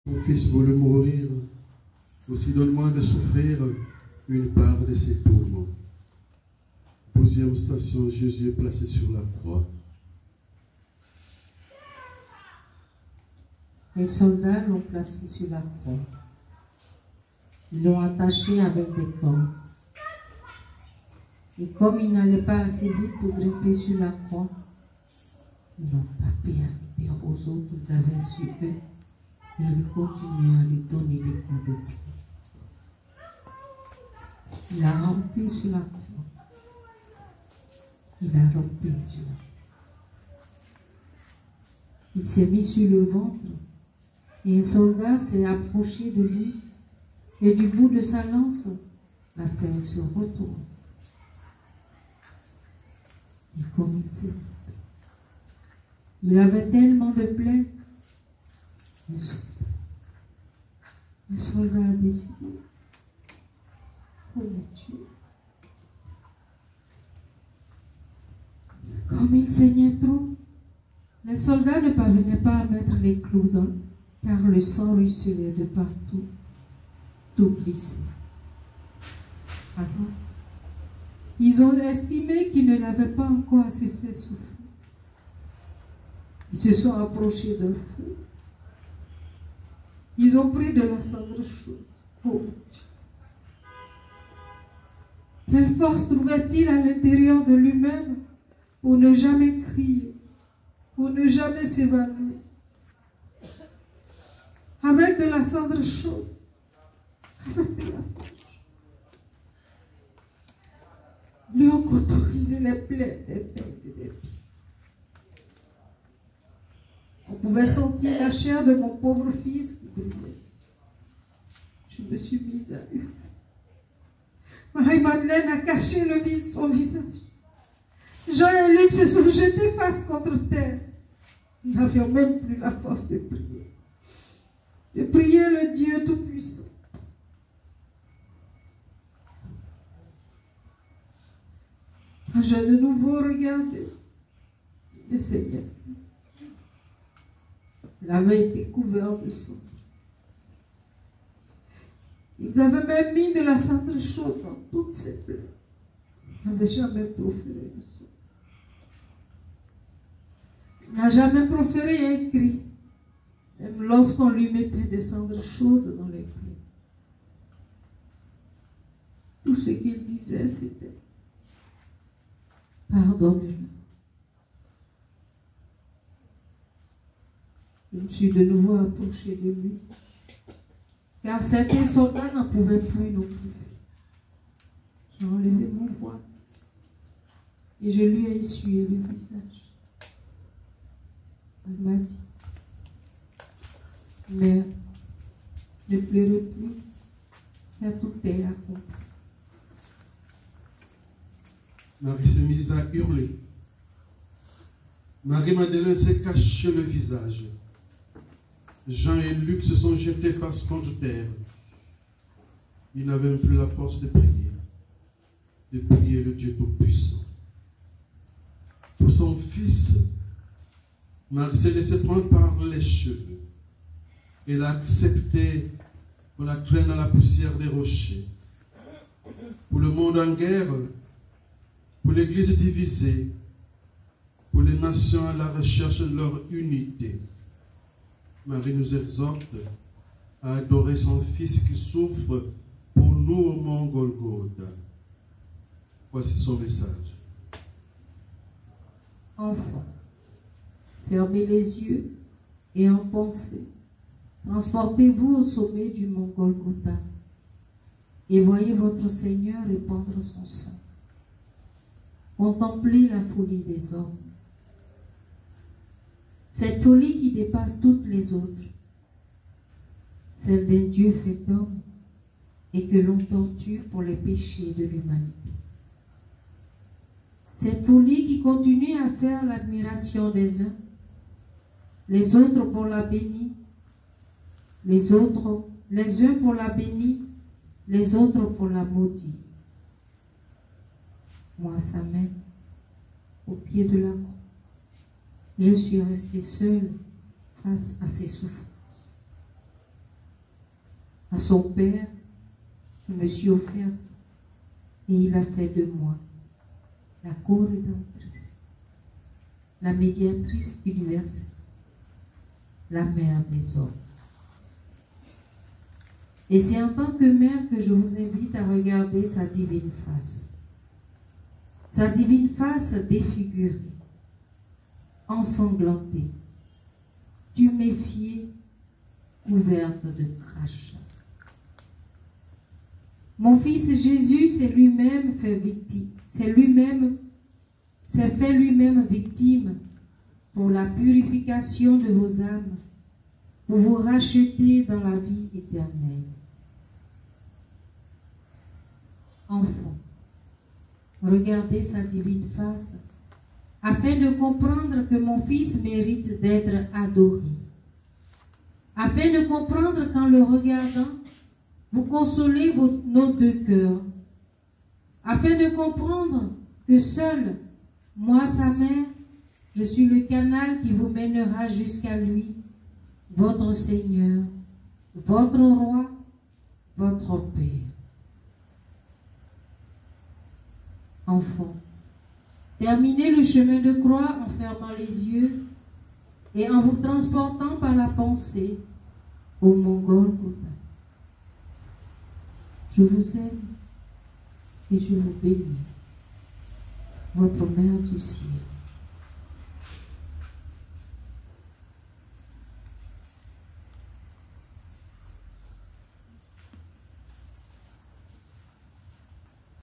Mon fils voulait mourir, aussi donne-moi de souffrir une part de ses tourments. 12e station, Jésus est placé sur la croix. Les soldats l'ont placé sur la croix. Ils l'ont attaché avec des cordes. Et comme il n'allait pas assez vite pour grimper sur la croix, ils l'ont tapé avec des roseaux qu'ils avaient sur eux. Et ils continuaient à lui donner des coups de pied. Il a rampé sur la croix. Il a rampé sur la croix. Il s'est mis sur le ventre. Et un soldat s'est approché de lui. Et du bout de sa lance, la terre se retourne. Et comme il avait tellement de plaies, le soldat a décidé pour le tuer. Comme il saignait trop, les soldats ne parvenaient pas à mettre les clous dans, car le sang ruisselait de partout, tout glissait. Alors, ils ont estimé qu'il ne l'avait pas encore assez fait souffrir. Ils se sont approchés d'un feu. Ils ont pris de la cendre chaude. Oh Dieu! Quelle force trouvait-il à l'intérieur de lui-même pour ne jamais crier, pour ne jamais s'évanouir? Avec de la cendre chaude. Avec de la cendre chaude. Lui ont cauterisé les plaies des mains et des pieds. On pouvait sentir la chair de mon pauvre fils qui brillait. Je me suis mise à hurler. Marie-Madeleine a caché son visage. Jean et Luc se sont jetés face contre terre. Nous n'avions même plus la force de prier. De prier le Dieu Tout-Puissant. Quand j'ai de nouveau regardé le Seigneur, il avait été couvert de sang. Ils avaient même mis de la cendre chaude dans toutes ses plaies. Il n'avait jamais proféré de sang. Il n'a jamais proféré un cri, même lorsqu'on lui mettait des cendres chaudes dans les plaies. Tout ce qu'il disait, c'était « Pardonne-le ». Je me suis de nouveau approchée de lui, car certains soldats n'en pouvaient plus non plus. J'ai enlevé mon voile et je lui ai essuyé le visage. Elle m'a dit, mère, ne pleurez plus, car tout est accompli. Marie s'est mise à hurler. Marie-Madeleine s'est caché le visage. Jean et Luc se sont jetés face contre terre. Ils n'avaient même plus la force de prier le Dieu Tout-Puissant. Pour son fils, Marie s'est laissée prendre par les cheveux. Elle a accepté qu'on la traîne à la poussière des rochers. Pour le monde en guerre, pour l'Église divisée, pour les nations à la recherche de leur unité, Marie nous exhorte à adorer son Fils qui souffre pour nous au mont Golgotha. Voici son message. Enfants, fermez les yeux et en pensée, transportez-vous au sommet du mont Golgotha et voyez votre Seigneur répandre son sang. Contemplez la folie des hommes. Cette folie qui dépasse toutes les autres, celle d'un Dieu fait homme et que l'on torture pour les péchés de l'humanité. Cette folie qui continue à faire l'admiration des uns, les autres pour la bénir, les uns pour la bénir, les autres pour la maudire. Moi, sa mère, au pied de la croix, je suis restée seule face à ses souffrances. À son Père, je me suis offerte et il a fait de moi la co-rédemptrice, la médiatrice universelle, la mère des hommes. Et c'est en tant que mère que je vous invite à regarder sa divine face. Sa divine face défigurée, ensanglantée, tuméfiée, couverte de crachats. Mon fils Jésus s'est lui-même fait victime, s'est fait lui-même victime pour la purification de vos âmes, pour vous racheter dans la vie éternelle. Enfants, regardez sa divine face, afin de comprendre que mon fils mérite d'être adoré, afin de comprendre qu'en le regardant, vous consolez nos deux cœurs, afin de comprendre que seul, moi, sa mère, je suis le canal qui vous mènera jusqu'à lui, votre Seigneur, votre Roi, votre Père. Enfants, terminez le chemin de croix en fermant les yeux et en vous transportant par la pensée au mont Golgotha. Je vous aime et je vous bénis, votre Mère du ciel.